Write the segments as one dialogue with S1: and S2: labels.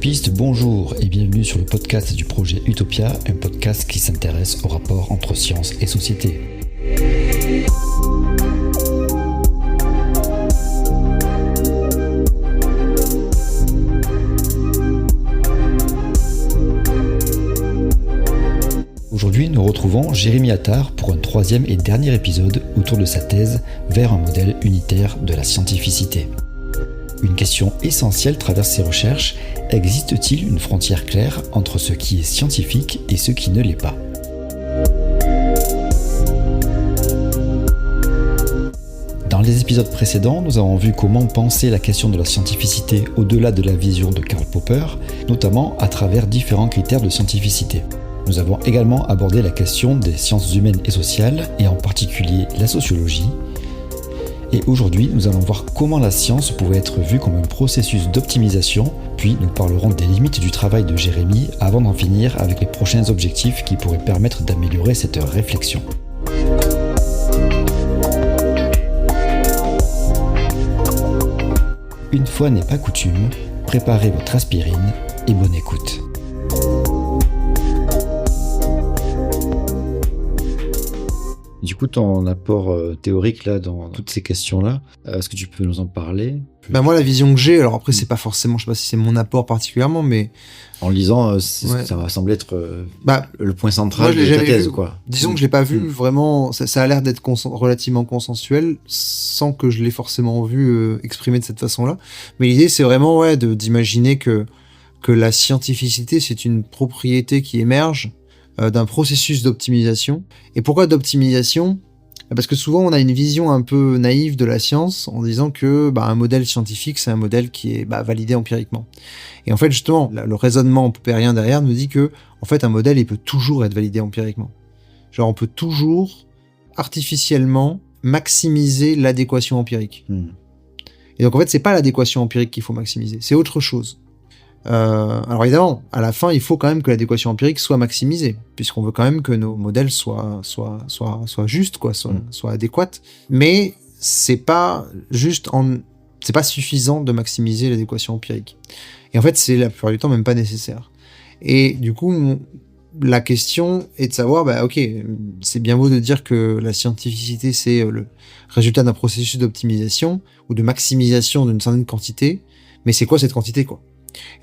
S1: Utopistes, bonjour et bienvenue sur le podcast du projet Utopia, un podcast qui s'intéresse au rapport entre science et société. Aujourd'hui, nous retrouvons Jérémy Attard pour un troisième et dernier épisode autour de sa thèse vers un modèle unitaire de la scientificité. Une question essentielle traverse ses recherches: existe-t-il une frontière claire entre ce qui est scientifique et ce qui ne l'est pas ? Dans les épisodes précédents, nous avons vu comment penser la question de la scientificité au-delà de la vision de Karl Popper, notamment à travers différents critères de scientificité. Nous avons également abordé la question des sciences humaines et sociales, et en particulier la sociologie. Et aujourd'hui, nous allons voir comment la science pouvait être vue comme un processus d'optimisation, puis nous parlerons des limites du travail de Jérémy avant d'en finir avec les prochains objectifs qui pourraient permettre d'améliorer cette réflexion. Une fois n'est pas coutume, préparez votre aspirine et bonne écoute. Du coup, ton apport théorique là dans toutes ces questions-là, est-ce que tu peux nous en parler ?
S2: Moi, la vision que j'ai, alors après, c'est pas forcément, je sais pas si c'est mon apport particulièrement, mais
S1: en lisant, ça va sembler être le point central de ta thèse, quoi.
S2: Disons que je l'ai pas vu vraiment. Ça a l'air d'être relativement consensuel, sans que je l'ai forcément vu exprimé de cette façon-là. Mais l'idée, c'est vraiment d'imaginer que la scientificité, c'est une propriété qui émerge d'un processus d'optimisation. Et pourquoi d'optimisation ? Parce que souvent on a une vision un peu naïve de la science en disant que un modèle scientifique, c'est un modèle qui est validé empiriquement. Et en fait, justement, le raisonnement poppérien derrière nous dit que en fait un modèle, il peut toujours être validé empiriquement. Genre on peut toujours artificiellement maximiser l'adéquation empirique. Et donc en fait, c'est pas l'adéquation empirique qu'il faut maximiser, c'est autre chose. Alors évidemment, à la fin, il faut quand même que l'adéquation empirique soit maximisée, puisqu'on veut quand même que nos modèles soient justes, soient adéquats. Mais c'est pas suffisant de maximiser l'adéquation empirique. Et en fait, c'est la plupart du temps même pas nécessaire. Et du coup, la question est de savoir, c'est bien beau de dire que la scientificité, c'est le résultat d'un processus d'optimisation ou de maximisation d'une certaine quantité, mais c'est quoi cette quantité, quoi ?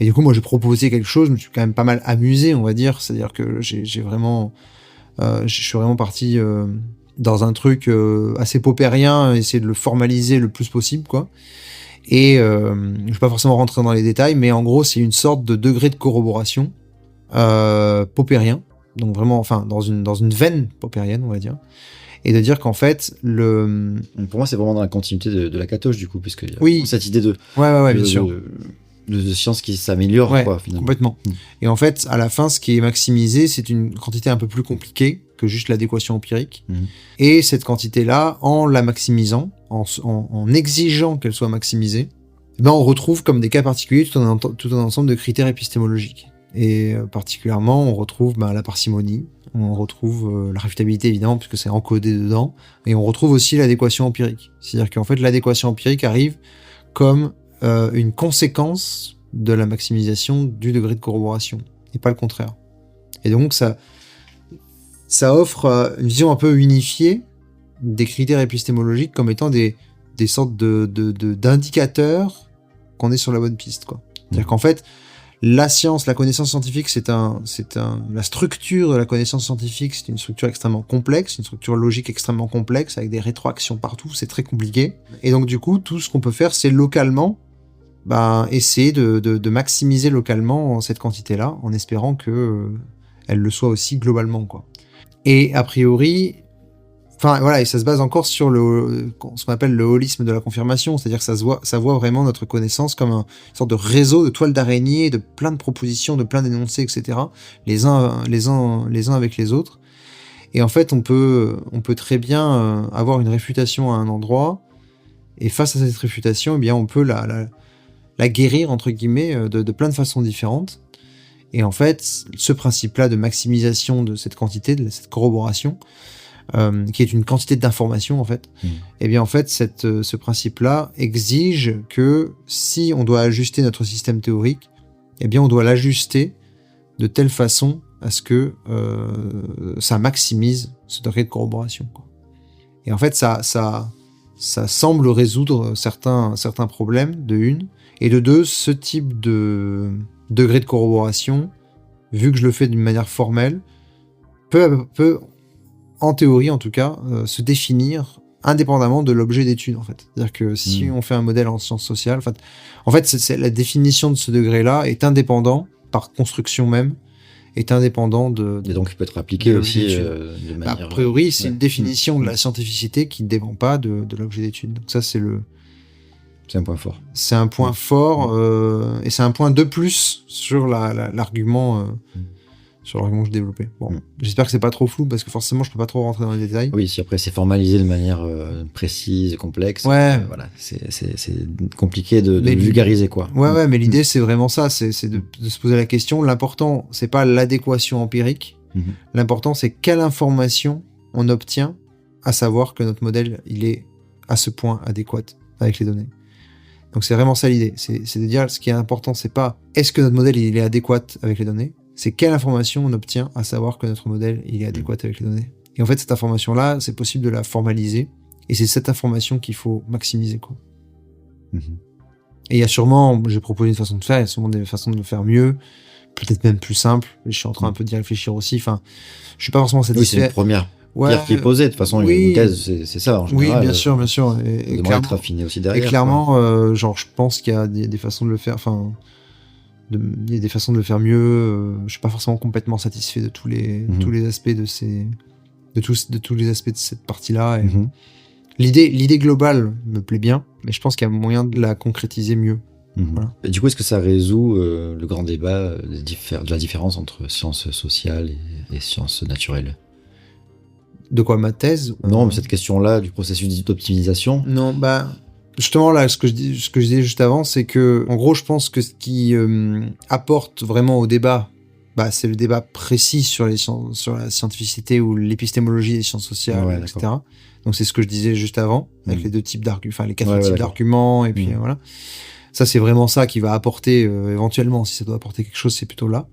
S2: Et du coup, moi, j'ai proposé quelque chose, je me suis quand même pas mal amusé, on va dire, c'est-à-dire que je suis vraiment parti dans un truc assez poppérien, essayer de le formaliser le plus possible, quoi. Et je vais pas forcément rentrer dans les détails, mais en gros, c'est une sorte de degré de corroboration poppérien, donc vraiment, enfin, dans une veine poppérienne, on va dire. Et de dire qu'en fait,
S1: Pour moi, c'est vraiment dans la continuité de la catoche, du coup, puisque cette idée de...
S2: bien sûr.
S1: De science qui s'améliore, quoi, finalement.
S2: Complètement. Et en fait, à la fin, ce qui est maximisé, c'est une quantité un peu plus compliquée que juste l'adéquation empirique. Et cette quantité-là, en la maximisant, en exigeant qu'elle soit maximisée, on retrouve comme des cas particuliers tout un ensemble de critères épistémologiques. Et particulièrement, on retrouve la parcimonie, on retrouve la réfutabilité, évidemment, puisque c'est encodé dedans, et on retrouve aussi l'adéquation empirique. C'est-à-dire qu'en fait, l'adéquation empirique arrive comme une conséquence de la maximisation du degré de corroboration, et pas le contraire. Et donc ça offre une vision un peu unifiée des critères épistémologiques comme étant des sortes d'indicateurs qu'on est sur la bonne piste, quoi. C'est-à-dire qu'en fait, la science, la connaissance scientifique, la structure de la connaissance scientifique, c'est une structure extrêmement complexe, une structure logique extrêmement complexe, avec des rétroactions partout, c'est très compliqué. Et donc du coup, tout ce qu'on peut faire, c'est localement essayer de maximiser localement cette quantité-là, en espérant que elle le soit aussi globalement, quoi. Et a priori, et ça se base encore sur ce qu'on appelle le holisme de la confirmation, c'est-à-dire que ça voit vraiment notre connaissance comme une sorte de réseau de toiles d'araignée, de plein de propositions, de plein d'énoncés, etc., les uns avec les autres. Et en fait, on peut très bien avoir une réfutation à un endroit, et face à cette réfutation, on peut la guérir, entre guillemets, de plein de façons différentes. Et en fait, ce principe-là de maximisation de cette quantité, de cette corroboration, qui est une quantité d'informations en fait, et bien en fait ce principe-là exige que si on doit ajuster notre système théorique, eh bien, on doit l'ajuster de telle façon à ce que ça maximise ce degré de corroboration, quoi. Et en fait, ça semble résoudre certains problèmes, de une. Et de deux, ce type de degré de corroboration, vu que je le fais d'une manière formelle, peut en théorie en tout cas, se définir indépendamment de l'objet d'étude, en fait. C'est-à-dire que si on fait un modèle en sciences sociales, en fait c'est la définition de ce degré-là est indépendant, par construction même, est indépendant de...
S1: Et donc il peut être appliqué aussi de manière...
S2: A priori, c'est une définition de la scientificité qui ne dépend pas de l'objet d'étude. Donc ça, c'est
S1: un point fort.
S2: C'est un point fort, et c'est un point de plus sur l'argument... sur l'argument que je développais. Bon, j'espère que c'est pas trop flou, parce que forcément, je peux pas trop rentrer dans les détails.
S1: Oui, si après c'est formalisé de manière précise et complexe, voilà, c'est compliqué de vulgariser, quoi.
S2: Ouais, mais l'idée, c'est vraiment ça, c'est de se poser la question. L'important, c'est pas l'adéquation empirique. L'important, c'est quelle information on obtient, à savoir que notre modèle, il est à ce point adéquat avec les données. Donc c'est vraiment ça l'idée. C'est de dire, ce qui est important, c'est pas est-ce que notre modèle, il est adéquat avec les données, c'est quelle information on obtient à savoir que notre modèle il est adéquat avec les données. Et en fait, cette information-là, c'est possible de la formaliser, et c'est cette information qu'il faut maximiser, quoi. Et il y a sûrement, j'ai proposé une façon de faire, il y a sûrement des façons de le faire mieux, peut-être même plus simple. Je suis en train un peu d'y réfléchir aussi. Enfin, je suis pas forcément satisfait.
S1: Oui, c'est une première pierre qui est posée. De toute façon, une thèse, c'est ça en général.
S2: Oui, bien sûr. Et
S1: clairement, être affiné aussi derrière.
S2: Et clairement, genre, je pense qu'il y a des façons de le faire. Enfin. Il y a des façons de le faire mieux. Je suis pas forcément complètement satisfait de tous les aspects de tous les aspects de cette partie-là. Et l'idée globale me plaît bien, mais je pense qu'il y a moyen de la concrétiser mieux. Voilà.
S1: Et du coup, est-ce que ça résout le grand débat de la différence entre sciences sociales et sciences naturelles?
S2: De quoi, ma thèse?
S1: Non, mais cette question-là du processus d'optimisation.
S2: Non, justement, là, ce que je disais juste avant, c'est que, en gros, je pense que ce qui apporte vraiment au débat, c'est le débat précis sur la scientificité ou l'épistémologie des sciences sociales, etc. Donc, c'est ce que je disais juste avant, avec les deux types d'arguments, enfin, les quatre types d'arguments, et puis voilà. Ça, c'est vraiment ça qui va apporter, éventuellement, si ça doit apporter quelque chose, c'est plutôt là.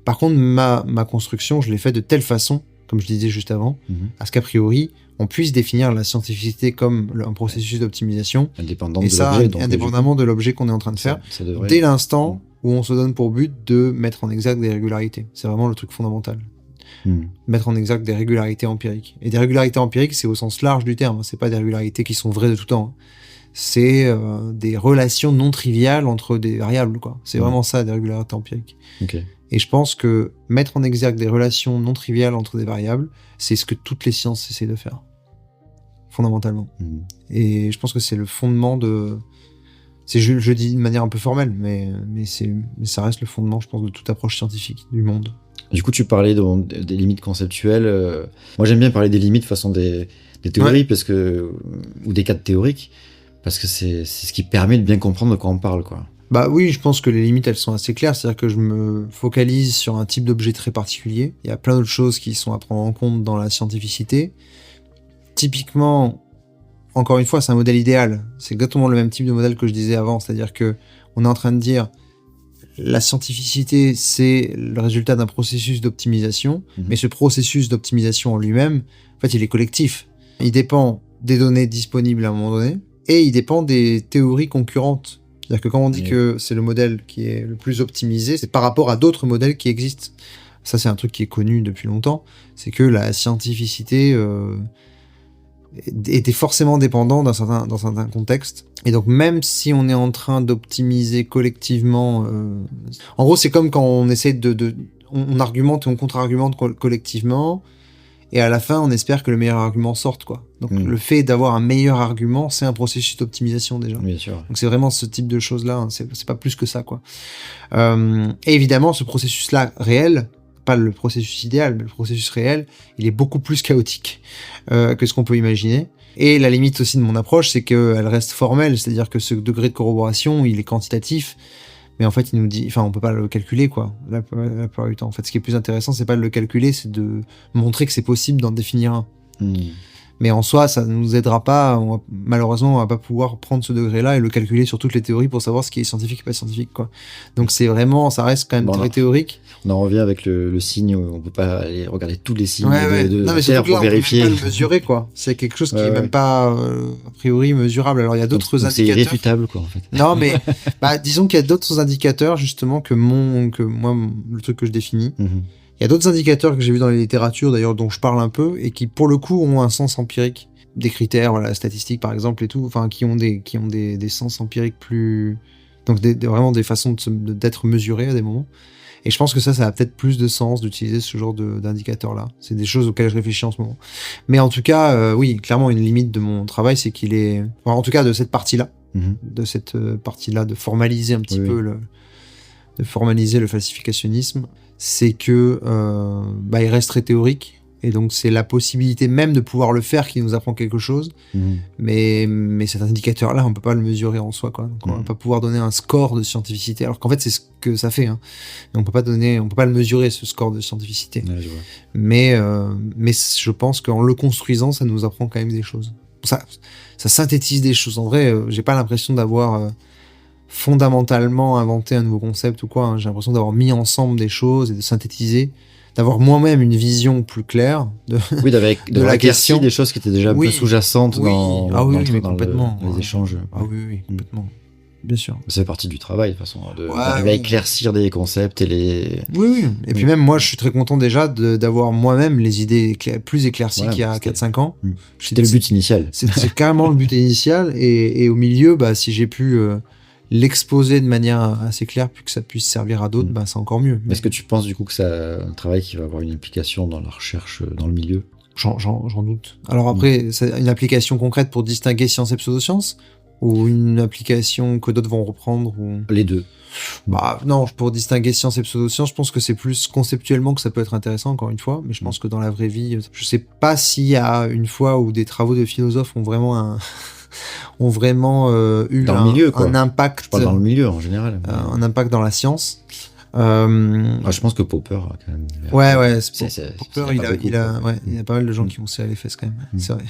S2: Par contre, ma construction, je l'ai fait de telle façon, comme je disais juste avant, à ce qu'a priori, on puisse définir la scientificité comme un processus d'optimisation, indépendamment de l'objet qu'on est en train de faire, dès l'instant où on se donne pour but de mettre en exergue des régularités. C'est vraiment le truc fondamental. Mettre en exergue des régularités empiriques. Et des régularités empiriques, c'est au sens large du terme, c'est pas des régularités qui sont vraies de tout temps. C'est des relations non triviales entre des variables, quoi. C'est vraiment ça, des régularités empiriques. Et je pense que mettre en exergue des relations non triviales entre des variables, c'est ce que toutes les sciences essaient de faire, fondamentalement. Et je pense que c'est le fondement de... Je dis de manière un peu formelle, mais ça reste le fondement, je pense, de toute approche scientifique du monde.
S1: Du coup, tu parlais des limites conceptuelles. Moi, j'aime bien parler des limites façon des théories, ou des cadres théoriques, parce que c'est ce qui permet de bien comprendre de quoi on parle, quoi.
S2: Oui, je pense que les limites, elles sont assez claires. C'est-à-dire que je me focalise sur un type d'objet très particulier. Il y a plein d'autres choses qui sont à prendre en compte dans la scientificité. Typiquement, encore une fois, c'est un modèle idéal. C'est exactement le même type de modèle que je disais avant. C'est-à-dire que on est en train de dire la scientificité, c'est le résultat d'un processus d'optimisation. Mais ce processus d'optimisation en lui-même, en fait, il est collectif. Il dépend des données disponibles à un moment donné et il dépend des théories concurrentes. C'est-à-dire que quand on dit que c'est le modèle qui est le plus optimisé, c'est par rapport à d'autres modèles qui existent. Ça, c'est un truc qui est connu depuis longtemps. C'est que la scientificité était forcément dépendante dans certains contextes. Et donc, même si on est en train d'optimiser collectivement... En gros, c'est comme quand on essaie on argumente et on contre-argumente collectivement, et à la fin, on espère que le meilleur argument sorte, quoi. Donc, le fait d'avoir un meilleur argument, c'est un processus d'optimisation, déjà.
S1: Bien sûr.
S2: Donc, c'est vraiment ce type de choses-là, hein. C'est pas plus que ça, quoi. Et évidemment, ce processus-là réel, pas le processus idéal, mais le processus réel, il est beaucoup plus chaotique que ce qu'on peut imaginer. Et la limite aussi de mon approche, c'est qu'elle reste formelle, c'est-à-dire que ce degré de corroboration, il est quantitatif, mais en fait, il nous dit, on peut pas le calculer, quoi, la plupart du temps. En fait, ce qui est plus intéressant, c'est pas de le calculer, c'est de montrer que c'est possible d'en définir un. Mais en soi, ça nous aidera pas. Malheureusement, on va pas pouvoir prendre ce degré-là et le calculer sur toutes les théories pour savoir ce qui est scientifique et pas scientifique, quoi. Donc c'est vraiment, ça reste quand même très théorique.
S1: On en revient avec le signe, on peut pas aller regarder tous les signes de
S2: non, mais
S1: Terre pour vérifier.
S2: On peut même pas le mesurer, quoi. C'est quelque chose qui est même pas, a priori, mesurable. Alors il y a d'autres indicateurs.
S1: C'est irréfutable, quoi, en fait.
S2: Non, mais, disons qu'il y a d'autres indicateurs, justement, que moi, le truc que je définis. Il y a d'autres indicateurs que j'ai vus dans les littératures, d'ailleurs, dont je parle un peu, et qui, pour le coup, ont un sens empirique. Des critères, voilà, statistiques, par exemple, et tout, enfin, qui ont des sens empiriques plus... Donc, vraiment des façons d'être mesurés à des moments. Et je pense que ça a peut-être plus de sens d'utiliser ce genre d'indicateurs-là. C'est des choses auxquelles je réfléchis en ce moment. Mais en tout cas, oui, clairement, une limite de mon travail, c'est qu'il est... Enfin, en tout cas, de cette partie-là, de formaliser un petit peu de formaliser le falsificationnisme, c'est que il reste très théorique, et donc c'est la possibilité même de pouvoir le faire qui nous apprend quelque chose, mais cet indicateur-là, on peut pas le mesurer en soi, quoi. Donc on va pas pouvoir donner un score de scientificité, alors qu'en fait c'est ce que ça fait, hein. Et on peut pas le mesurer, ce score de scientificité.
S1: Ouais, je vois.
S2: Mais je pense qu'en le construisant, ça nous apprend quand même des choses. Ça synthétise des choses. En vrai, j'ai pas l'impression d'avoir fondamentalement inventé un nouveau concept ou quoi, hein. J'ai l'impression d'avoir mis ensemble des choses et de synthétiser, d'avoir moi-même une vision plus claire de la question,
S1: des choses qui étaient déjà un peu sous-jacentes dans les échanges.
S2: Oui, complètement. Bien sûr.
S1: Ça fait partie du travail, de toute façon, d'arriver à éclaircir des concepts et les...
S2: Oui. Et puis même, moi, je suis très content déjà d'avoir moi-même les idées plus éclaircies qu'il y a 4-5 ans.
S1: C'était le but initial.
S2: C'est carrément le but initial. Et au milieu, si j'ai pu l'exposer de manière assez claire, puis que ça puisse servir à d'autres, c'est encore mieux.
S1: Est-ce que tu penses, du coup, que c'est un travail qui va avoir une implication dans la recherche, dans le milieu ?
S2: J'en doute. Alors après, c'est une application concrète pour distinguer science et pseudosciences, ou une application que d'autres vont reprendre, ou...
S1: Les deux.
S2: Non, pour distinguer science et pseudosciences, je pense que c'est plus conceptuellement que ça peut être intéressant, encore une fois, mais je pense que dans la vraie vie, je sais pas s'il y a une fois où des travaux de philosophes ont vraiment eu
S1: dans le milieu,
S2: un impact.
S1: Je parle dans le milieu en général.
S2: Un impact dans la science.
S1: Je pense que Popper a quand même...
S2: Popper, il y a pas mal de gens qui ont serré les fesses quand même. C'est vrai.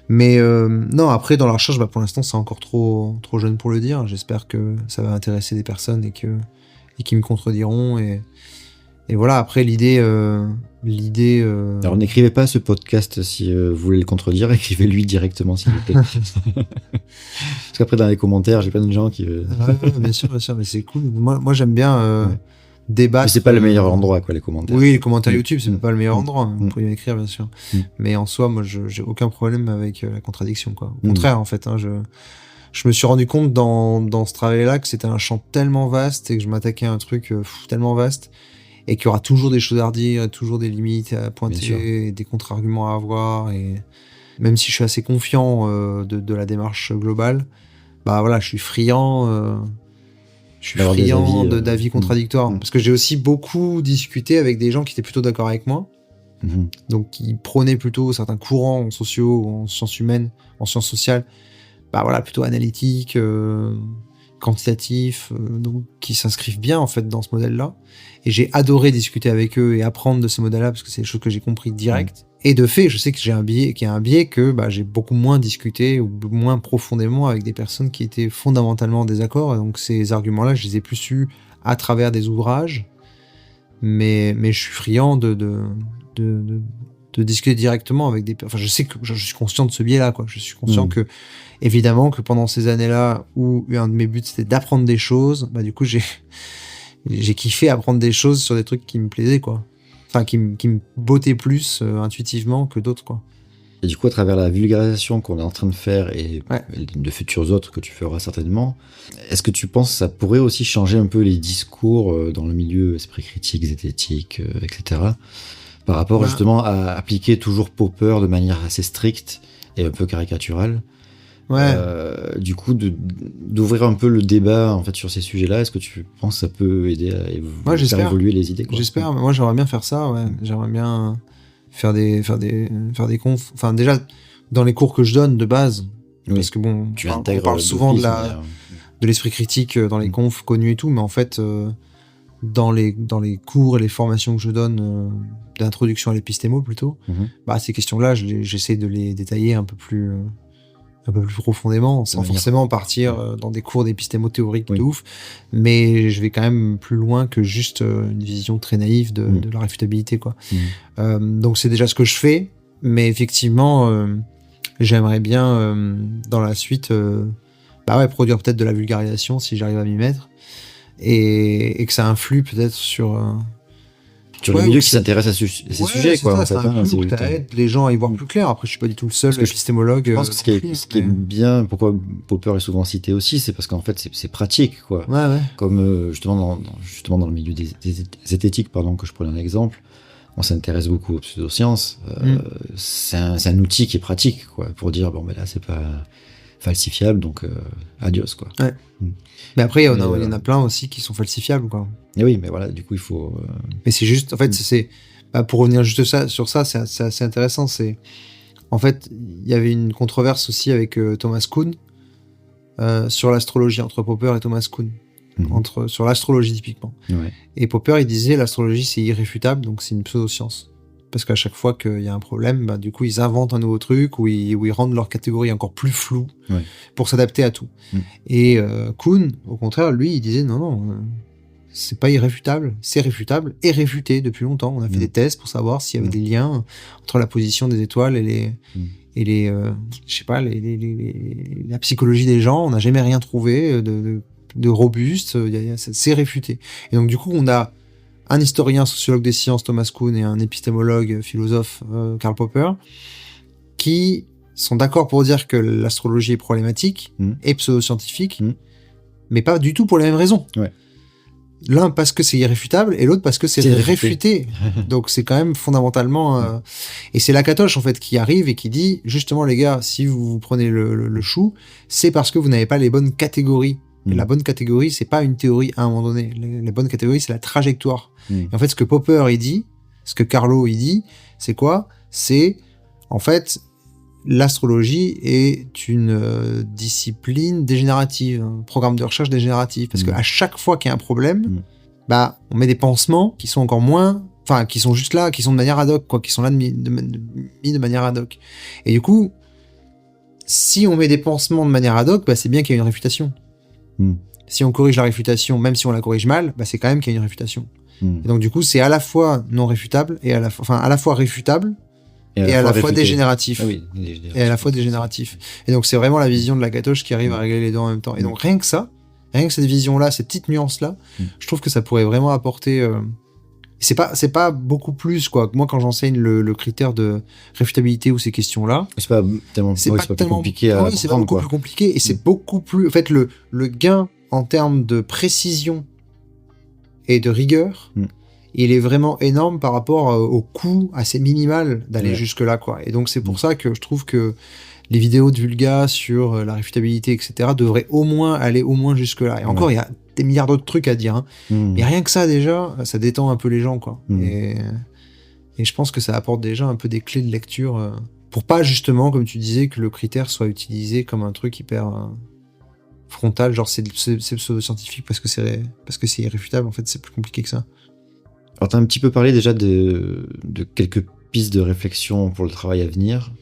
S2: Mais non, après dans la recherche, pour l'instant c'est encore trop jeune pour le dire. J'espère que ça va intéresser des personnes et qui me contrediront, et voilà. Après l'idée.
S1: Alors n'écrivez pas ce podcast si vous voulez le contredire, écrivez-lui directement s'il vous plaît. Parce qu'après dans les commentaires, j'ai plein de gens qui.
S2: Bien sûr, mais c'est cool. Moi j'aime bien débattre.
S1: Mais c'est pas le meilleur endroit, quoi, les commentaires.
S2: Oui, les commentaires YouTube, c'est pas le meilleur endroit. Vous pourriez écrire, bien sûr. Mais en soi, moi, j'ai aucun problème avec la contradiction, quoi. Au contraire, en fait, hein, je me suis rendu compte dans ce travail-là que c'était un champ tellement vaste et que je m'attaquais à un truc tellement vaste, et qu'il y aura toujours des choses à redire, toujours des limites à pointer, des contre-arguments à avoir, et même si je suis assez confiant de la démarche globale, je suis friand. D'avis contradictoires. Parce que j'ai aussi beaucoup discuté avec des gens qui étaient plutôt d'accord avec moi. Donc, qui prônaient plutôt certains courants en sociaux, en sciences humaines, en sciences sociales, plutôt analytiques, quantitatifs, donc qui s'inscrivent bien en fait dans ce modèle-là. Et j'ai adoré discuter avec eux et apprendre de ces modèles-là parce que c'est des choses que j'ai compris direct. Et de fait, je sais que qu'il y a un biais que j'ai beaucoup moins discuté ou moins profondément avec des personnes qui étaient fondamentalement en désaccord. Et donc ces arguments-là, je les ai plus eus à travers des ouvrages. Mais je suis friand de discuter directement avec des personnes. Enfin, je sais que je suis conscient de ce biais-là, quoi. Je suis conscient que, évidemment, que pendant ces années-là où un de mes buts c'était d'apprendre des choses, du coup j'ai kiffé apprendre des choses sur des trucs qui me plaisaient, quoi. Enfin, qui me bottaient plus intuitivement que d'autres, quoi.
S1: Et du coup, à travers la vulgarisation qu'on est en train de faire et de futurs autres que tu feras certainement, est-ce que tu penses que ça pourrait aussi changer un peu les discours dans le milieu esprit critique, zététique, etc., par rapport justement à appliquer toujours Popper de manière assez stricte et un peu caricaturale? Du coup, d'ouvrir un peu le débat en fait sur ces sujets-là, est-ce que tu penses que ça peut aider à faire évoluer les idées, quoi?
S2: J'espère. Moi, j'aimerais bien faire ça. J'aimerais bien faire des confs. Enfin, déjà dans les cours que je donne de base, parce que on parle souvent de l'esprit critique dans les confs connus et tout, mais en fait, dans les cours et les formations que je donne d'introduction à l'épistémo plutôt, ces questions-là, j'essaie de les détailler un peu plus profondément, sans forcément partir dans des cours d'épistémo théorique de ouf, mais je vais quand même plus loin que juste une vision très naïve de la réfutabilité, quoi. Donc c'est déjà ce que je fais, mais effectivement, j'aimerais bien dans la suite produire peut-être de la vulgarisation si j'arrive à m'y mettre, et que ça influe peut-être sur
S1: le milieu qui s'intéresse à ces sujets, quoi.
S2: Ça aide les gens à y voir plus clair. Après, je suis pas du tout le seul épistémologue.
S1: Je pense que ce qui est bien, pourquoi Popper est souvent cité aussi, c'est parce qu'en fait, c'est pratique, quoi. Comme justement dans le milieu des zététiques, que je prenais un exemple, on s'intéresse beaucoup aux pseudosciences. C'est un outil qui est pratique, quoi, pour dire là, c'est pas falsifiable, donc adios, quoi.
S2: Mais après, il y en a plein aussi qui sont falsifiables, quoi.
S1: Et oui, mais voilà, du coup, il faut...
S2: Mais c'est juste, en fait, pour revenir juste sur ça, c'est assez intéressant. En fait, il y avait une controverse aussi avec Thomas Kuhn sur l'astrologie, entre Popper et Thomas Kuhn. Sur l'astrologie, typiquement. Et Popper, il disait, l'astrologie, c'est irréfutable, donc c'est une pseudoscience. Parce qu'à chaque fois qu'il y a un problème, du coup, ils inventent un nouveau truc où ils rendent leur catégorie encore plus floue pour s'adapter à tout. Et Kuhn, au contraire, lui, il disait non, c'est pas irréfutable, c'est réfutable et réfuté depuis longtemps. On a fait des tests pour savoir s'il y avait des liens entre la position des étoiles et la psychologie des gens. On n'a jamais rien trouvé de robuste. C'est réfuté. Et donc, du coup, on a un historien sociologue des sciences, Thomas Kuhn, et un épistémologue philosophe, Karl Popper, qui sont d'accord pour dire que l'astrologie est problématique et pseudo-scientifique, mais pas du tout pour les mêmes raisons. L'un parce que c'est irréfutable et l'autre parce que c'est réfuté. Donc c'est quand même fondamentalement... Et c'est Lakatosh, en fait, qui arrive et qui dit, justement, les gars, si vous prenez le chou, c'est parce que vous n'avez pas les bonnes catégories. Et la bonne catégorie, c'est pas une théorie à un moment donné. La bonne catégorie, c'est la trajectoire. Et en fait, ce que Popper, il dit, ce que Carlo, il dit, c'est quoi? C'est, en fait, l'astrologie est une discipline dégénérative, un programme de recherche dégénératif. Parce qu'à chaque fois qu'il y a un problème, on met des pansements qui sont encore moins... Enfin, qui sont juste là, qui sont de manière ad hoc, quoi, qui sont là mis de manière ad hoc. Et du coup, si on met des pansements de manière ad hoc, c'est bien qu'il y a une réfutation. Si on corrige la réfutation, même si on la corrige mal, c'est quand même qu'il y a une réfutation. Et donc du coup, c'est à la fois non réfutable et à la fois réfutable et à la fois dégénératif. Et à la fois dégénératif. Et donc c'est vraiment la vision de Lakatosh qui arrive à régler les deux en même temps. Et donc rien que cette vision-là, cette petite nuance-là, je trouve que ça pourrait vraiment apporter... C'est pas beaucoup plus, quoi. Moi, quand j'enseigne le critère de réfutabilité ou ces questions-là,
S1: c'est pas tellement plus compliqué à
S2: c'est pas beaucoup plus compliqué et c'est beaucoup plus... En fait, le gain en termes de précision et de rigueur, il est vraiment énorme par rapport au coût assez minimal d'aller jusque-là, quoi. Et donc, c'est pour ça que je trouve que les vidéos de Vulga sur la réfutabilité, etc., devraient au moins aller jusque-là. Et encore, il y a des milliards d'autres trucs à dire. Mais rien que ça, déjà, ça détend un peu les gens, quoi. Et je pense que ça apporte déjà un peu des clés de lecture pour pas, justement, comme tu disais, que le critère soit utilisé comme un truc hyper frontal, genre c'est pseudo-scientifique parce que c'est irréfutable. En fait, c'est plus compliqué que ça.
S1: Alors, t'as un petit peu parlé déjà de quelques pistes de réflexion pour le travail à venir.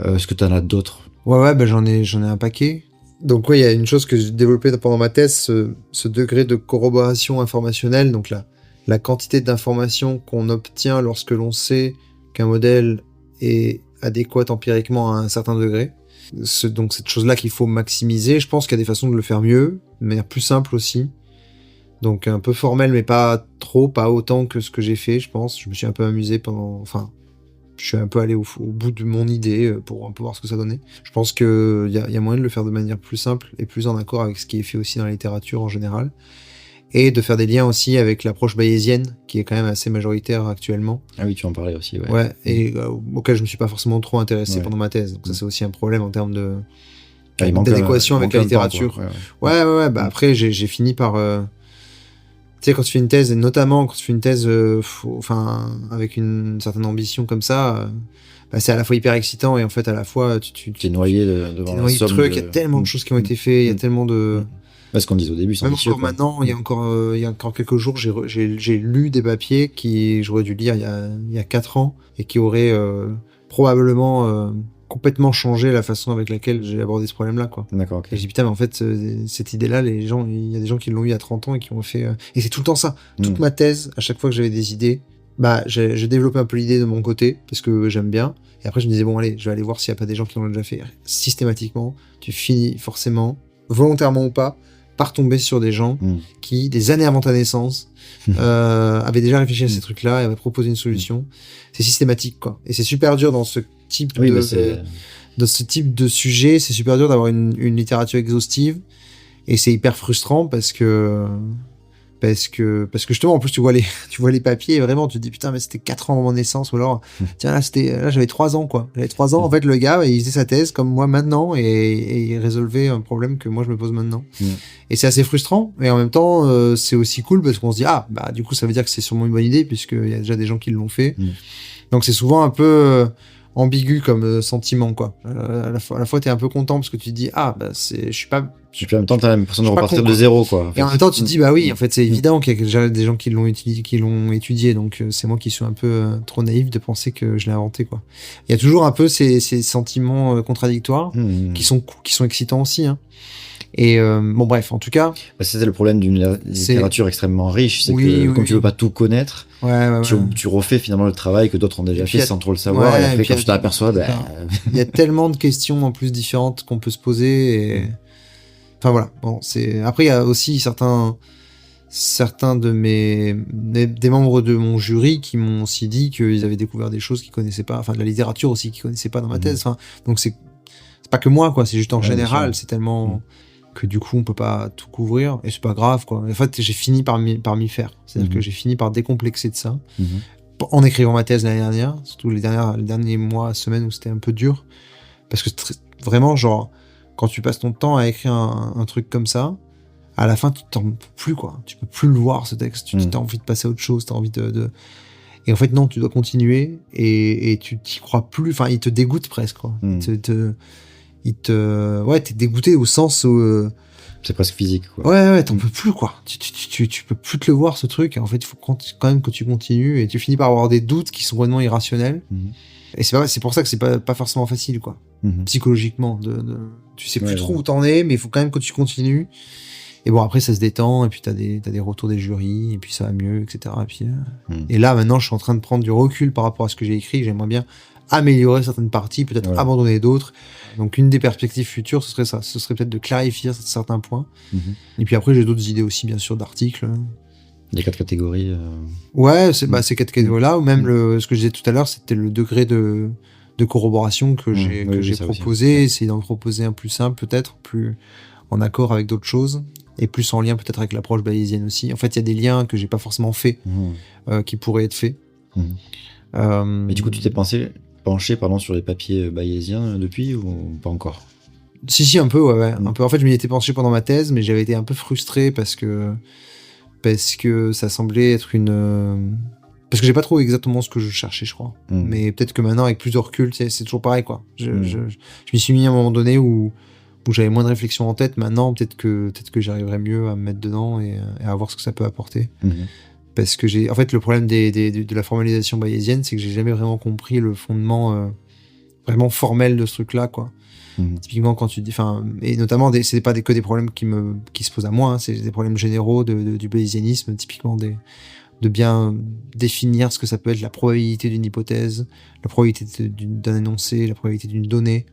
S1: Est-ce que t'en as d'autres?
S2: Ouais, j'en ai un paquet. Donc il y a une chose que j'ai développée pendant ma thèse, ce degré de corroboration informationnelle, donc la quantité d'informations qu'on obtient lorsque l'on sait qu'un modèle est adéquat empiriquement à un certain degré. Donc cette chose-là qu'il faut maximiser. Je pense qu'il y a des façons de le faire mieux, de manière plus simple aussi. Donc un peu formel, mais pas trop, pas autant que ce que j'ai fait, je pense. Je me suis un peu amusé je suis un peu allé au bout de mon idée pour un peu voir ce que ça donnait. Je pense qu'il y a moyen de le faire de manière plus simple et plus en accord avec ce qui est fait aussi dans la littérature en général. Et de faire des liens aussi avec l'approche bayésienne, qui est quand même assez majoritaire actuellement.
S1: Ah oui, tu en parlais aussi, ouais.
S2: Ouais, et auquel je me suis pas forcément trop intéressé pendant ma thèse. Donc ça, c'est aussi un problème en termes d'adéquation avec la littérature. Ouais. Après, j'ai fini par... Tu sais, quand tu fais une thèse, et notamment quand tu fais une thèse avec une certaine ambition comme ça, c'est à la fois hyper excitant et en fait à la fois tu
S1: es noyé devant
S2: la somme. Il y a tellement de choses qui ont été faites, il y a tellement de...
S1: ce qu'on disait au début, c'est
S2: Même
S1: ambitieux,
S2: encore
S1: quoi.
S2: maintenant, il y a encore quelques jours, j'ai lu des papiers qui j'aurais dû lire il y a 4 ans et qui auraient probablement complètement changé la façon avec laquelle j'ai abordé ce problème-là, quoi.
S1: D'accord, ok.
S2: Et je dis putain, mais en fait, cette idée-là, il y a des gens qui l'ont eu il y a 30 ans et qui ont fait... Et c'est tout le temps ça. Toute ma thèse, à chaque fois que j'avais des idées, bah, j'ai développé un peu l'idée de mon côté, parce que j'aime bien. Et après, je me disais, bon, allez, je vais aller voir s'il n'y a pas des gens qui l'ont déjà fait. Systématiquement, tu finis forcément, volontairement ou pas, par tomber sur des gens qui, des années avant ta naissance, avaient déjà réfléchi à ces trucs-là et avaient proposé une solution. C'est systématique, quoi. Et c'est super dur dans ce type dans ce type de sujet, c'est super dur d'avoir une littérature exhaustive. Et c'est hyper frustrant parce que justement, en plus, tu vois les papiers et vraiment, tu te dis, putain, mais c'était 4 ans avant mon naissance, ou alors, tiens, là, j'avais 3 ans, quoi. J'avais 3 ans, en fait, le gars, il faisait sa thèse comme moi maintenant et il résolvait un problème que moi, je me pose maintenant. Et c'est assez frustrant, mais en même temps, c'est aussi cool parce qu'on se dit, ah, bah, du coup, ça veut dire que c'est sûrement une bonne idée puisqu'il y a déjà des gens qui l'ont fait. Donc, c'est souvent un peu ambigu comme sentiment, quoi. À la fois, t'es un peu content parce que tu te dis, ah, bah, je suis pas...
S1: Et puis en même temps, t'as l'impression de repartir de zéro, quoi.
S2: Et en même temps, tu te dis, bah oui, en fait, c'est évident qu'il y a déjà des gens qui l'ont étudié, donc c'est moi qui suis un peu trop naïf de penser que je l'ai inventé, quoi. Il y a toujours un peu ces sentiments contradictoires qui sont excitants aussi, hein. Et bon, bref, en tout cas...
S1: C'était le problème d'une littérature extrêmement riche, c'est que comme tu veux pas tout connaître, tu refais finalement le travail que d'autres ont déjà fait sans trop le savoir, et après, quand tu t'aperçois,
S2: il y a tellement de questions en plus différentes qu'on peut se poser, et... Enfin voilà, bon, après il y a aussi certains des membres de mon jury qui m'ont aussi dit qu'ils avaient découvert des choses qu'ils connaissaient pas, enfin de la littérature aussi qu'ils connaissaient pas dans ma thèse. Enfin, donc c'est pas que moi, quoi, c'est juste en général, c'est tellement que du coup on peut pas tout couvrir et c'est pas grave, quoi. En fait, j'ai fini par m'y faire, c'est-à-dire que j'ai fini par décomplexer de ça en écrivant ma thèse l'année dernière, surtout les derniers mois, semaines où c'était un peu dur parce que vraiment genre quand tu passes ton temps à écrire un truc comme ça, à la fin, tu t'en peux plus, quoi. Tu peux plus le voir, ce texte. Tu as envie de passer à autre chose, t'as envie de... Et en fait, non, tu dois continuer et tu t'y crois plus. Enfin, il te dégoûte presque, quoi. Ouais, t'es dégoûté au sens où...
S1: C'est presque physique, quoi.
S2: Ouais, t'en peux plus, quoi. Tu peux plus te le voir, ce truc. Et en fait, il faut quand même que tu continues et tu finis par avoir des doutes qui sont vraiment irrationnels. Et c'est pour ça que c'est pas forcément facile, quoi. Psychologiquement, tu sais plus trop où t'en es, mais il faut quand même que tu continues. Et bon, après, ça se détend, et puis t'as des retours des jurys, et puis ça va mieux, etc. Et puis, et là, maintenant, je suis en train de prendre du recul par rapport à ce que j'ai écrit. J'aimerais bien améliorer certaines parties, peut-être abandonner d'autres. Donc, une des perspectives futures, ce serait ça. Ce serait peut-être de clarifier certains points. Et puis après, j'ai d'autres idées aussi, bien sûr, d'articles.
S1: Les 4 catégories.
S2: Ouais, ces 4 catégories-là, ou même ce que je disais tout à l'heure, c'était le degré de corroboration que j'ai proposé, essayer d'en proposer un plus simple, peut-être, plus en accord avec d'autres choses, et plus en lien peut-être avec l'approche bayésienne aussi. En fait, il y a des liens que j'ai pas forcément faits, qui pourraient être faits.
S1: Mais du coup, tu t'es penché sur les papiers bayésiens depuis, ou pas encore?
S2: Si, un peu, ouais. Un peu. En fait, je m'y étais penché pendant ma thèse, mais j'avais été un peu frustré parce que ça semblait être parce que j'ai pas trouvé exactement ce que je cherchais, je crois. Mais peut-être que maintenant, avec plus de recul, c'est toujours pareil, quoi. Je m'y suis mis à un moment donné où j'avais moins de réflexion en tête. Maintenant, peut-être que j'arriverai mieux à me mettre dedans et à voir ce que ça peut apporter. Parce que en fait, le problème de la formalisation bayésienne, c'est que j'ai jamais vraiment compris le fondement vraiment formel de ce truc-là, quoi. Typiquement, quand tu dis, et notamment, c'est pas que des problèmes qui se posent à moi, hein, c'est des problèmes généraux du bayésianisme, typiquement de bien définir ce que ça peut être la probabilité d'une hypothèse, la probabilité d'un énoncé, la probabilité d'une donnée.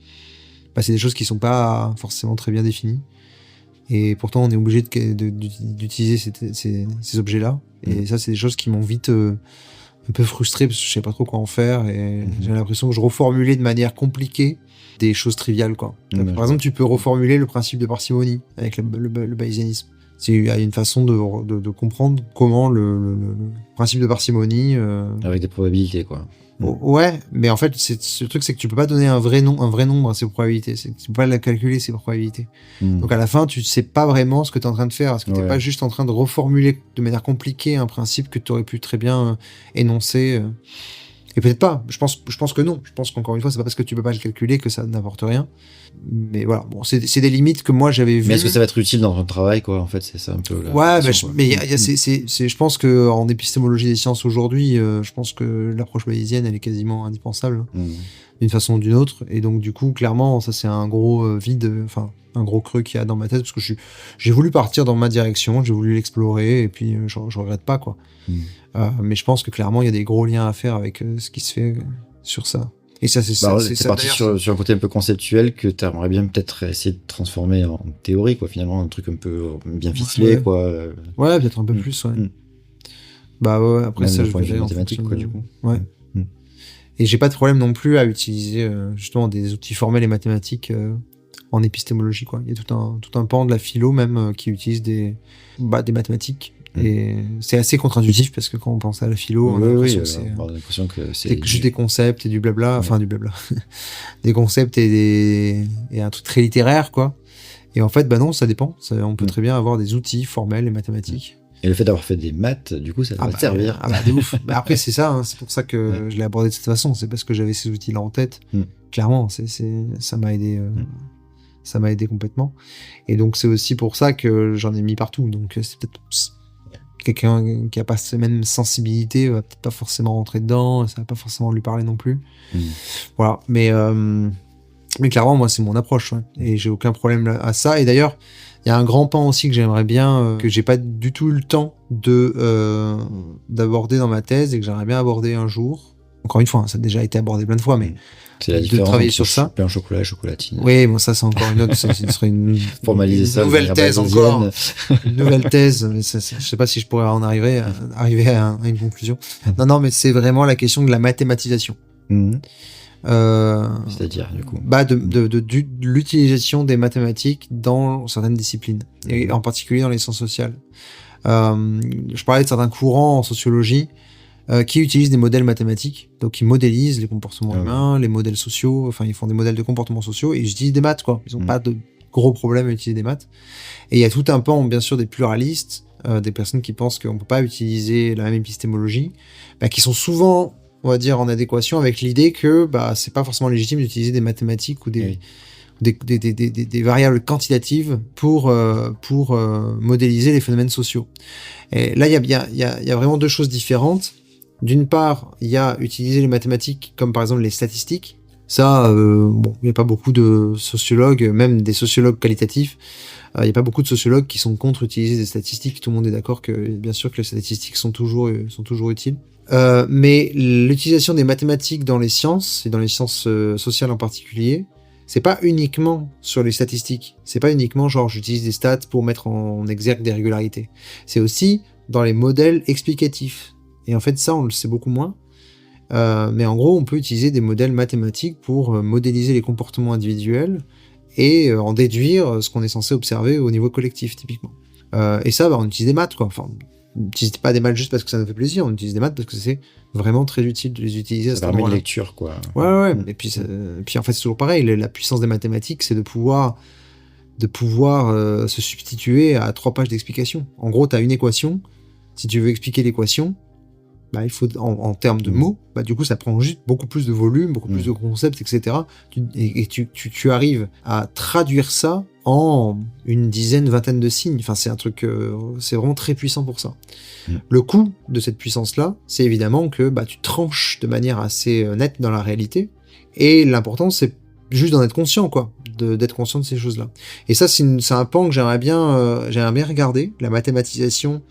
S2: C'est des choses qui sont pas forcément très bien définies. Et pourtant, on est obligé d'utiliser ces objets-là. Et ça, c'est des choses qui m'ont vite un peu frustré parce que je savais pas trop quoi en faire. Et j'avais l'impression que je reformulais de manière compliquée des choses triviales, quoi. Par exemple, tu peux reformuler le principe de parcimonie avec le bayésianisme. Il y a une façon de comprendre comment le principe de parcimonie...
S1: Avec des probabilités, quoi.
S2: Ouais, mais en fait, ce truc, c'est que tu peux pas donner un vrai nombre à ces probabilités. Tu peux pas la calculer, ces probabilités. Donc à la fin, tu sais pas vraiment ce que tu es en train de faire. Parce que t'es pas juste en train de reformuler de manière compliquée un principe que tu aurais pu très bien énoncer. Et peut-être pas. Je pense que non. Je pense qu'encore une fois, c'est pas parce que tu peux pas le calculer que ça n'apporte rien. Mais voilà. Bon, c'est des limites que moi j'avais vues.
S1: Mais est-ce que ça va être utile dans ton travail, quoi? En fait, c'est ça un peu.
S2: Ouais, mais je pense que en épistémologie des sciences aujourd'hui, je pense que l'approche bayésienne, elle est quasiment indispensable d'une façon ou d'une autre. Et donc, du coup, clairement, ça c'est un gros vide, enfin, un gros creux qu'il y a dans ma tête parce que j'ai voulu partir dans ma direction, j'ai voulu l'explorer et puis je regrette pas, quoi. Mais je pense que clairement il y a des gros liens à faire avec ce qui se fait sur ça. Et ça c'est
S1: c'est parti sur un côté un peu conceptuel que tu aimerais bien peut-être essayer de transformer en théorie, quoi, finalement, un truc un peu bien ficelé, quoi.
S2: Ouais, peut-être un peu plus, ouais. Bah ouais, après
S1: même
S2: ça je
S1: verrai en mathématiques, quoi, du coup.
S2: Ouais. Et j'ai pas de problème non plus à utiliser justement des outils formels et mathématiques en épistémologie, quoi. Il y a tout un pan de la philo même qui utilise des mathématiques. Et c'est assez contre-intuitif parce que quand on pense à la philo, on a l'impression que c'est juste des concepts et du blabla, enfin du blabla, des concepts et un truc très littéraire, quoi. Et en fait, bah non, ça dépend. On peut très bien avoir des outils formels et mathématiques.
S1: Et le fait d'avoir fait des maths, du coup, ça va te servir.
S2: Ah bah de ouf. Bah après, c'est ça, hein, c'est pour ça que je l'ai abordé de cette façon. C'est parce que j'avais ces outils-là en tête. Clairement, ça m'a aidé. Ça m'a aidé complètement. Et donc, c'est aussi pour ça que j'en ai mis partout. Donc, c'est peut-être quelqu'un qui a pas cette même sensibilité va peut-être pas forcément rentrer dedans, ça va pas forcément lui parler non plus. Voilà, mais clairement moi c'est mon approche, ouais. Et j'ai aucun problème à ça. Et d'ailleurs il y a un grand pan aussi que j'aimerais bien que j'ai pas du tout eu le temps d'aborder dans ma thèse et que j'aimerais bien aborder un jour. Encore une fois, hein, ça a déjà été abordé plein de fois, mais
S1: c'est la différence
S2: travailler sur ça.
S1: Pain au chocolat et chocolatine.
S2: Oui, bon ça c'est encore une autre, ce serait une
S1: formaliser ça,
S2: nouvelle thèse encore. Une nouvelle thèse, mais je sais pas si je pourrais en arriver à une conclusion. Non, mais c'est vraiment la question de la mathématisation.
S1: C'est-à-dire, du coup
S2: de l'utilisation des mathématiques dans certaines disciplines, et en particulier dans les sciences sociales. Je parlais de certains courants en sociologie qui utilisent des modèles mathématiques, donc ils modélisent les comportements humains, les modèles sociaux, enfin ils font des modèles de comportements sociaux et ils utilisent des maths, quoi. Ils ont pas de gros problème à utiliser des maths. Et il y a tout un pan, bien sûr, des pluralistes, des personnes qui pensent qu'on peut pas utiliser la même épistémologie, qui sont souvent, on va dire, en adéquation avec l'idée que c'est pas forcément légitime d'utiliser des mathématiques ou des variables quantitatives pour modéliser les phénomènes sociaux. Et là, il y a vraiment deux choses différentes. D'une part, il y a utiliser les mathématiques comme par exemple les statistiques. Ça, il n'y a pas beaucoup de sociologues, même des sociologues qualitatifs, il n'y a pas beaucoup de sociologues qui sont contre utiliser des statistiques. Tout le monde est d'accord que, bien sûr, que les statistiques sont toujours utiles. Mais l'utilisation des mathématiques dans les sciences, et dans les sciences sociales en particulier, c'est pas uniquement sur les statistiques. C'est pas uniquement genre j'utilise des stats pour mettre en exergue des régularités. C'est aussi dans les modèles explicatifs. Et en fait, ça, on le sait beaucoup moins. Mais en gros, on peut utiliser des modèles mathématiques pour modéliser les comportements individuels et en déduire ce qu'on est censé observer au niveau collectif, typiquement. Et ça, on utilise des maths, quoi. Enfin, on n'utilise pas des maths juste parce que ça nous fait plaisir, on utilise des maths parce que c'est vraiment très utile de les utiliser à cet endroit-là. Ça permet
S1: une lecture, quoi.
S2: Ouais. Et puis en fait, c'est toujours pareil. La puissance des mathématiques, c'est de pouvoir se substituer à 3 pages d'explication. En gros, tu as une équation. Si tu veux expliquer l'équation, il faut, en termes de mots, du coup, ça prend juste beaucoup plus de volume, beaucoup plus de concepts, etc. Et tu arrives à traduire ça en une dizaine, vingtaine de signes. Enfin, c'est un truc, c'est vraiment très puissant pour ça. Le coût de cette puissance-là, c'est évidemment que tu tranches de manière assez nette dans la réalité. Et l'important, c'est juste d'en être conscient, quoi, d'être conscient de ces choses-là. Et ça, c'est un pan que j'aimerais bien regarder, la mathématisation.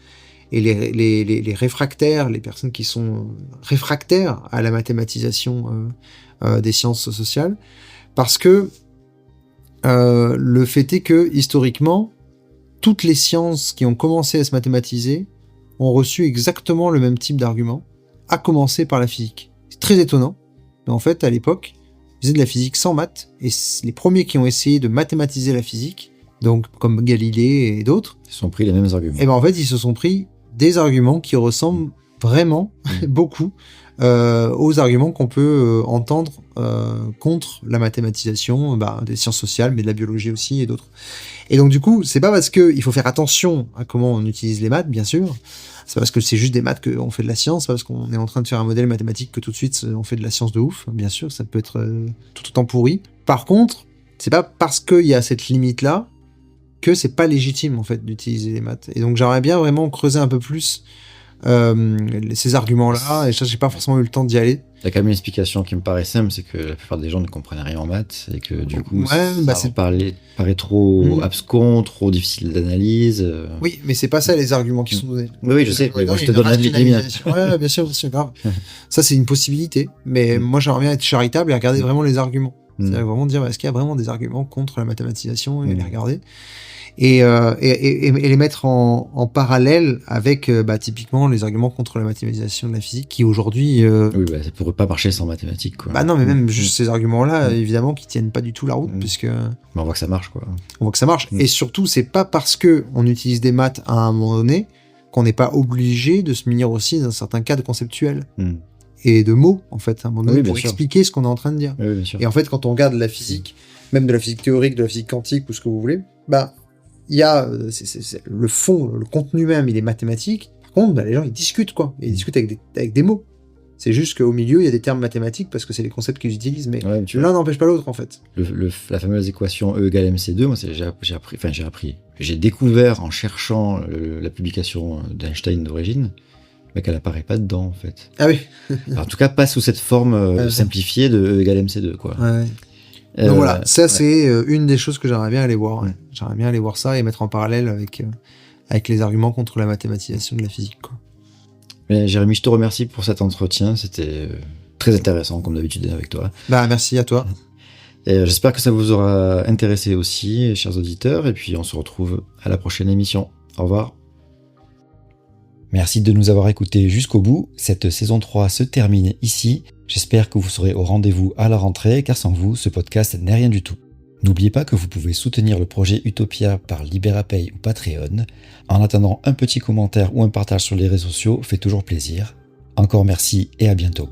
S2: Et les réfractaires, les personnes qui sont réfractaires à la mathématisation des sciences sociales, parce que le fait est que, historiquement, toutes les sciences qui ont commencé à se mathématiser ont reçu exactement le même type d'argument, à commencer par la physique. C'est très étonnant, mais en fait, à l'époque, ils faisaient de la physique sans maths, et les premiers qui ont essayé de mathématiser la physique, donc comme Galilée et d'autres,
S1: ils se sont pris les mêmes arguments.
S2: Et en fait, ils se sont pris des arguments qui ressemblent vraiment beaucoup aux arguments qu'on peut entendre contre la mathématisation des sciences sociales, mais de la biologie aussi et d'autres. Et donc du coup, c'est pas parce que il faut faire attention à comment on utilise les maths, bien sûr. C'est pas parce que c'est juste des maths qu'on fait de la science, c'est pas parce qu'on est en train de faire un modèle mathématique que tout de suite on fait de la science de ouf. Bien sûr, ça peut être tout autant pourri. Par contre, c'est pas parce qu'il y a cette limite-là que c'est pas légitime en fait d'utiliser les maths. Et donc j'aimerais bien vraiment creuser un peu plus ces arguments-là, et ça j'ai pas forcément eu le temps d'y aller.
S1: Il y a quand même une explication qui me paraît simple, c'est que la plupart des gens ne comprennent rien en maths, et que du coup ça paraît trop abscon, trop difficile d'analyse.
S2: Oui, mais c'est pas ça les arguments qui sont donnés.
S1: Oui, je sais, moi, je te donne les miens.
S2: Ouais, bien sûr, c'est grave. Ça c'est une possibilité, mais moi j'aimerais bien être charitable et regarder vraiment les arguments. C'est-à-dire vraiment dire, est-ce qu'il y a vraiment des arguments contre la mathématisation, et les regarder. Et les mettre en parallèle avec typiquement les arguments contre la mathématisation de la physique qui aujourd'hui
S1: oui, ça pourrait pas marcher sans mathématiques, quoi.
S2: Non, mais même juste ces arguments-là évidemment qui tiennent pas du tout la route puisque
S1: mais on voit que ça marche, quoi.
S2: On voit que ça marche et surtout c'est pas parce que on utilise des maths à un moment donné qu'on n'est pas obligé de se munir aussi d'un certain cadre conceptuel et de mots en fait à un moment donné pour expliquer ce qu'on est en train de dire.
S1: Oui, bien sûr.
S2: Et en fait quand on regarde la physique, même de la physique théorique, de la physique quantique ou ce que vous voulez, il y a c'est le fond, le contenu même, il est mathématique. Par contre, les gens ils discutent quoi, ils discutent avec des mots. C'est juste qu'au milieu il y a des termes mathématiques parce que c'est les concepts qu'ils utilisent, mais l'un n'empêche pas l'autre en fait.
S1: La fameuse équation E égale MC2, moi j'ai découvert en cherchant la publication d'Einstein d'origine, mais qu'elle apparaît pas dedans en fait.
S2: Ah oui.
S1: En tout cas pas sous cette forme simplifiée de E égale MC2 quoi.
S2: Ouais. Donc voilà, ça c'est une des choses que j'aimerais bien aller voir. Ouais. J'aimerais bien aller voir ça et mettre en parallèle avec les arguments contre la mathématisation de la physique, quoi.
S1: Mais Jérémy, je te remercie pour cet entretien, c'était très intéressant comme d'habitude avec toi.
S2: Merci à toi.
S1: Et j'espère que ça vous aura intéressé aussi, chers auditeurs, et puis on se retrouve à la prochaine émission. Au revoir. Merci de nous avoir écoutés jusqu'au bout. Cette saison 3 se termine ici. J'espère que vous serez au rendez-vous à la rentrée, car sans vous, ce podcast n'est rien du tout. N'oubliez pas que vous pouvez soutenir le projet Utopia par Liberapay ou Patreon. En attendant, un petit commentaire ou un partage sur les réseaux sociaux fait toujours plaisir. Encore merci et à bientôt.